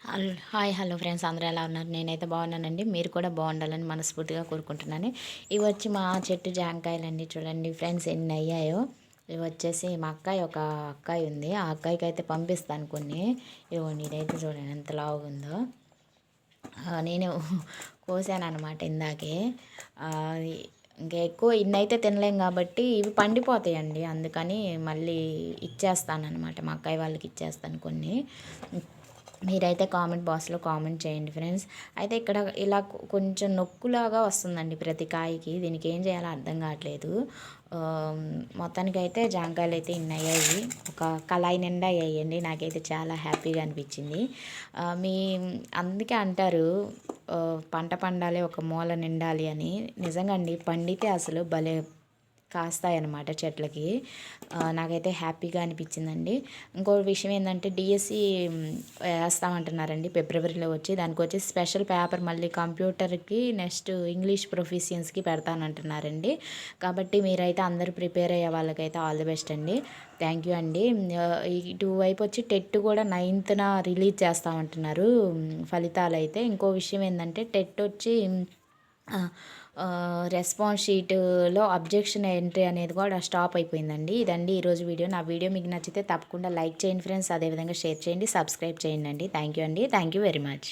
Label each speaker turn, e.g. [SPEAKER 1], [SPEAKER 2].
[SPEAKER 1] Hi hello friends, అందరూ ఎలా ఉన్నారు? నేనైతే బాగున్నానండి. మీరు కూడా బాగుండాలని మనస్ఫూర్తిగా కోరుకుంటున్నాను. ఇవి వచ్చి మా చెట్టు జాంకాయలండి. చూడండి ఫ్రెండ్స్ ఎన్ని అయ్యాయో. ఇవి వచ్చేసి మా అక్కాయి ఒక అక్కాయి ఉంది. ఆ అక్కాయికి అయితే పంపిస్తాను కొన్ని. ఇవ్వండి, ఇదైతే చూడండి ఎంత లావుగా ఉందో. నేను కోసాను అనమాట ఇందాకే. ఆ, ఇంకా ఎక్కువ ఇన్నైతే తినలేం కాబట్టి ఇవి పండిపోతాయండి. అందుకని మళ్ళీ ఇచ్చేస్తాను అనమాట, మా అక్కాయి వాళ్ళకి ఇచ్చేస్తాను కొన్ని. మీరైతే కామెంట్ బాక్స్లో కామెంట్ చేయండి ఫ్రెండ్స్. అయితే ఇక్కడ ఇలా కొంచెం నొక్కులాగా వస్తుందండి ప్రతి కాయకి. దీనికి ఏం చేయాలో అర్థం కావట్లేదు. మొత్తానికి అయితే జాంకాయలు అయితే ఇన్ని అయ్యాయి. ఒక కళాయి నిండా అయ్యాయండి. నాకైతే చాలా హ్యాపీగా అనిపించింది. మీ అందుకే అంటారు పంట పండాలి ఒక మూల నిండాలి అని. నిజంగా అండి, పండితే అసలు భలే కాస్తాయన్నమాట చెట్లకి. నాకైతే హ్యాపీగా అనిపించిందండి. ఇంకో విషయం ఏంటంటే డిఎస్సి వేస్తామంటున్నారండి ఫిబ్రవరిలో వచ్చి. దానికి వచ్చి స్పెషల్ పేపర్ మళ్ళీ కంప్యూటర్కి నెక్స్ట్ ఇంగ్లీష్ ప్రొఫిషియన్స్కి పెడతానంటున్నారండి. కాబట్టి మీరైతే అందరూ ప్రిపేర్ అయ్యే వాళ్ళకైతే ఆల్ ది బెస్ట్ అండి. థ్యాంక్ యూ అండి. ఇటువైపు వచ్చి టెట్ కూడా 9th రిలీజ్ చేస్తామంటున్నారు ఫలితాలు అయితే. ఇంకో విషయం ఏంటంటే టెట్ వచ్చి రెస్పాన్స్ షీట్లో అబ్జెక్షన్ ఎంట్రీ అనేది కూడా స్టాప్ అయిపోయిందండి. ఇదండి ఈరోజు వీడియో. నా వీడియో మీకు నచ్చితే తప్పకుండా లైక్ చేయండి ఫ్రెండ్స్. అదేవిధంగా షేర్ చేయండి, సబ్స్క్రైబ్ చేయండి అండి. థ్యాంక్ యూ అండి. Thank you very much.